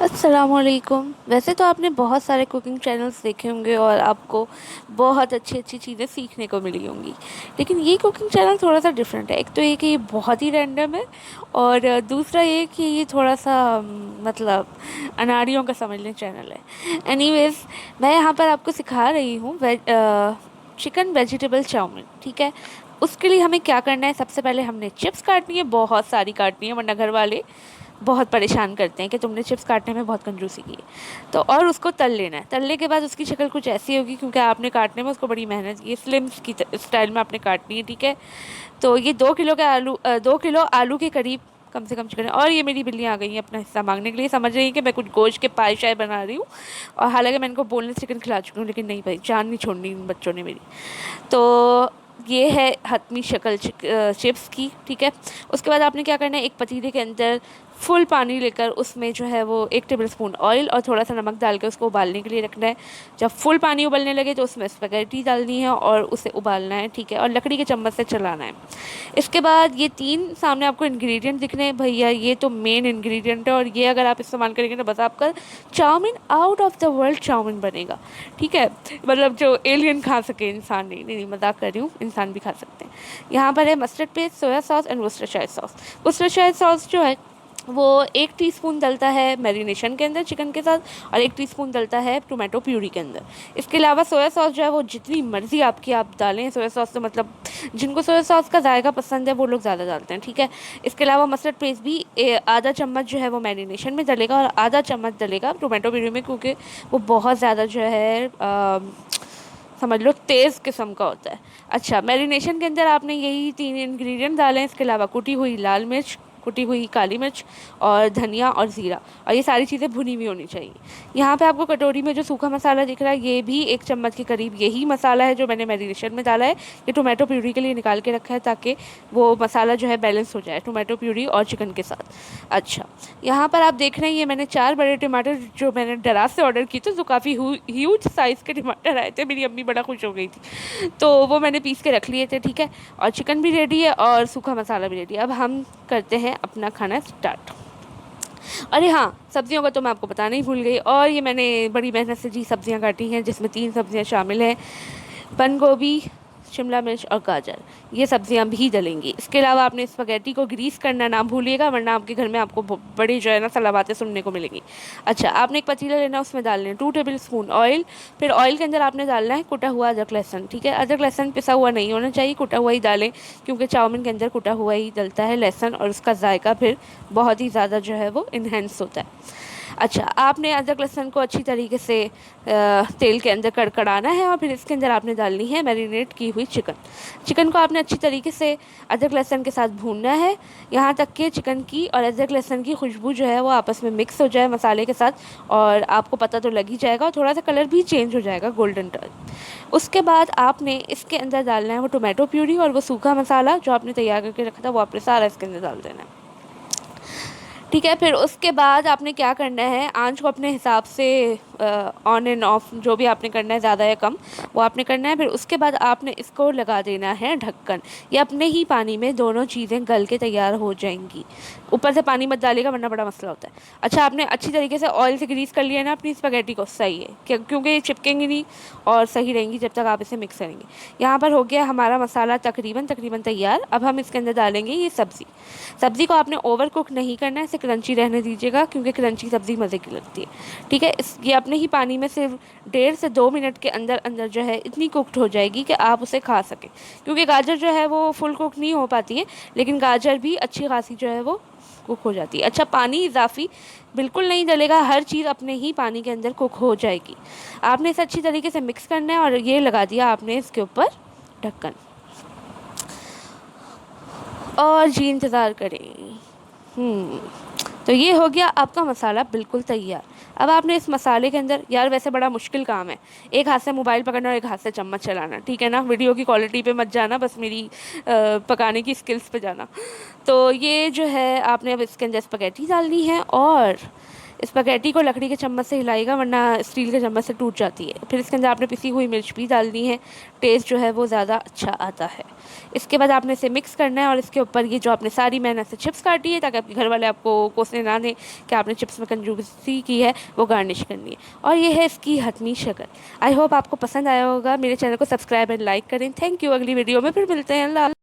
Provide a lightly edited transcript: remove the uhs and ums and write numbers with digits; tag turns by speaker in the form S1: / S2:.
S1: अस्सलामुअलैकुम। वैसे तो आपने बहुत सारे कुकिंग चैनल्स देखे होंगे और आपको बहुत अच्छी अच्छी चीज़ें सीखने को मिली होंगी। लेकिन ये कुकिंग चैनल थोड़ा सा डिफरेंट है। एक तो ये कि ये बहुत ही रैंडम है, और दूसरा ये कि ये थोड़ा सा मतलब अनाड़ियों का समझ लें चैनल है। एनीवेज, मैं यहाँ पर आपको सिखा रही हूँ चिकन वेजिटेबल चाउमीन। ठीक है, उसके लिए हमें क्या करना है? सबसे पहले हमने चिप्स काटनी है, बहुत सारी काटनी है, वरना घर वाले बहुत परेशान करते हैं कि तुमने चिप्स काटने में बहुत कंजूसी की है। तो और उसको तल लेना है। तलने के बाद उसकी शक्ल कुछ ऐसी होगी, क्योंकि आपने काटने में उसको बड़ी मेहनत की है, स्लिम की स्टाइल में आपने काटनी है। ठीक है, तो ये 2 किलो के आलू 2 किलो आलू के करीब कम से कम चिकन है। और ये मेरी बिल्ली आ गई है अपना हिस्सा मांगने के लिए, समझ रही है कि मैं कुछ गोश्त के पाए शाय बना रही हूँ। और हालांकि मैं इनको बोनलेस चिकन खिला चुकी हूँ, लेकिन नहीं भाई, जान नहीं छोड़नी इन बच्चों ने मेरी। तो ये है हतमी शक्ल चिप्स की। ठीक है, उसके बाद आपने क्या करना है, एक पतीले के अंदर फुल पानी लेकर उसमें जो है वो 1 टेबल स्पून ऑयल और थोड़ा सा नमक डाल के उसको उबालने के लिए रखना है। जब फुल पानी उबलने लगे तो उसमें स्पैगेटी डालनी है और उसे उबालना है। ठीक है, और लकड़ी के चम्मच से चलाना है। इसके बाद ये 3 सामने आपको इंग्रेडिएंट दिख रहे हैं भैया, ये तो मेन इंग्रेडिएंट है, और ये अगर आप इस्तेमाल करेंगे तो बस आपका chowmein out of the world chowmein बनेगा। ठीक है, मतलब जो एलियन खा सके, इंसान नहीं। नहीं, नहीं, मजाक कर रही हूँ, इंसान भी खा सकते हैं। यहाँ पर है mustard paste, soya sauce and Worcestershire sauce. Worcestershire sauce जो है वो 1 टीस्पून डलता है मैरिनेशन के अंदर चिकन के साथ, और 1 टीस्पून डलता है टोमेटो प्यूरी के अंदर। इसके अलावा सोया सॉस जो है वो जितनी मर्जी आपकी आप डालें। सोया सॉस तो मतलब जिनको सोया सॉस का जायका पसंद है वो लोग ज़्यादा डालते हैं। ठीक है, इसके अलावा मस्टर्ड पेस्ट भी आधा चम्मच जो है वो मैरिनेशन में डलेगा, और आधा चम्मच डलेगा टोमेटो प्यूरी में, क्योंकि वो बहुत ज़्यादा जो है समझ लो तेज़ किस्म का होता है। अच्छा, मैरिनेशन के अंदर आपने यही 3 इंग्रेडिएंट डाले हैं। इसके अलावा कुटी हुई लाल मिर्च, कुटी हुई काली मिर्च, और धनिया और ज़ीरा, और ये सारी चीज़ें भुनी हुई होनी चाहिए। यहाँ पे आपको कटोरी में जो सूखा मसाला दिख रहा है, ये भी 1 चम्मच के करीब यही मसाला है जो मैंने मैरिनेशन में डाला है। ये टोमेटो प्यूरी के लिए निकाल के रखा है, ताकि वो मसाला जो है बैलेंस हो जाए टोमेटो प्यूरी और चिकन के साथ। अच्छा, यहाँ पर आप देख रहे हैं, ये मैंने 4 बड़े टमाटर जो मैंने दराज से ऑर्डर किए थे, जो काफ़ी ह्यूज साइज़ के टमाटर आए थे, मेरी अम्मी बड़ा खुश हो गई थी, तो वो मैंने पीस के रख लिए थे। ठीक है, और चिकन भी रेडी है और सूखा मसाला भी रेडी है। अब हम करते हैं अपना खाना स्टार्ट। अरे हाँ, सब्जियों का तो मैं आपको बताना ही भूल गई। और ये मैंने बड़ी मेहनत से जी सब्जियां काटी हैं, जिसमें 3 सब्जियां शामिल हैं, बंद गोभी, शिमला मिर्च और गाजर। ये सब्जियां भी डलेंगी। इसके अलावा आपने स्पगेटी को ग्रीस करना ना भूलिएगा, वरना आपके घर में आपको बड़ी जो है ना सलाबातें सुनने को मिलेंगी। अच्छा, आपने एक पतीला लेना, उसमें डालने हैं 2 टेबल स्पून ऑयल। फिर ऑयल के अंदर आपने डालना है कुटा हुआ अदरक लहसुन। ठीक है, अदरक लहसुन पिसा हुआ नहीं होना चाहिए, कुटा हुआ ही डालें, क्योंकि चाउमीन के अंदर कुटा हुआ ही डलता है लहसुन, और उसका जायका फिर बहुत ही ज़्यादा जो है वो इन्हेंस होता है। अच्छा, आपने अदरक लहसुन को अच्छी तरीके से तेल के अंदर कड़कड़ाना है, और फिर इसके अंदर आपने डालनी है मैरिनेट की हुई चिकन। चिकन को आपने अच्छी तरीके से अदरक लहसुन के साथ भूनना है, यहाँ तक कि चिकन की और अदरक लहसुन की खुशबू जो है वो आपस में मिक्स हो जाए मसाले के साथ, और आपको पता तो लग ही जाएगा, और थोड़ा सा कलर भी चेंज हो जाएगा गोल्डन टर्न। उसके बाद आपने इसके अंदर डालना है वो टोमेटो प्यूरी, और वो सूखा मसाला जो आपने तैयार करके रखा था वो आपने सारा इसके अंदर डाल देना है। ठीक है, फिर उसके बाद आपने क्या करना है, आंच को अपने हिसाब से ऑन एंड ऑफ जो भी आपने करना है, ज़्यादा या कम, वो आपने करना है। फिर उसके बाद आपने इसको लगा देना है ढक्कन। ये अपने ही पानी में दोनों चीज़ें गल के तैयार हो जाएंगी। ऊपर से पानी मत डालिएगा, वरना बड़ा मसला होता है। अच्छा, आपने अच्छी तरीके से ऑयल से ग्रीस कर लिया ना अपनी स्पगेटी को, सही है, क्योंकि ये चिपकेंगी नहीं और सही रहेंगी जब तक आप इसे मिक्स करेंगे। यहाँ पर हो गया हमारा मसाला तकरीबन तकरीबन तैयार। अब हम इसके अंदर डालेंगे ये सब्ज़ी। सब्ज़ी को आपने ओवर कुक नहीं करना है, इसे क्रंची रहने दीजिएगा, क्योंकि क्रंची सब्ज़ी मज़े की लगती है। ठीक है, इस ये अपने ही पानी में सिर्फ 1.5 से 2 मिनट के अंदर अंदर जो है इतनी कुकड हो जाएगी कि आप उसे खा सकें, क्योंकि गाजर जो है वो फुल कुक नहीं हो पाती है, लेकिन गाजर भी अच्छी खासी जो है वो कुक हो जाती है। अच्छा, पानी इजाफी बिल्कुल नहीं डलेगा, हर चीज़ अपने ही पानी के अंदर कुक हो जाएगी। आपने इसे अच्छी तरीके से मिक्स करना है, और ये लगा दिया आपने इसके ऊपर ढक्कन, और जी इंतज़ार करें। तो ये हो गया आपका मसाला बिल्कुल तैयार। अब आपने इस मसाले के अंदर, यार वैसे बड़ा मुश्किल काम है, एक हाथ से मोबाइल पकड़ना और एक हाथ से चम्मच चलाना, ठीक है ना? वीडियो की क्वालिटी पे मत जाना, बस मेरी पकाने की स्किल्स पे जाना। तो ये जो है आपने अब इसके अंदर स्पगेटी डालनी है, और स्पैगेटी को लकड़ी के चम्मच से हिलाइएगा, वरना स्टील के चम्मच से टूट जाती है। फिर इसके अंदर आपने पिसी हुई मिर्च भी डालनी है, टेस्ट जो है वो ज़्यादा अच्छा आता है। इसके बाद आपने इसे मिक्स करना है और इसके ऊपर ये जो आपने सारी मैंने ऐसे चिप्स काटी है, ताकि आपके घर वाले आपको कोसने ना दें कि आपने चिप्स में कंजूसी की है, वो गार्निश करनी है। और ये है इसकी हतमी शक्ल। आई होप आपको पसंद आया होगा। मेरे चैनल को सब्सक्राइब एंड लाइक करें। Thank you. अगली वीडियो में फिर मिलते हैं। अल्लाह।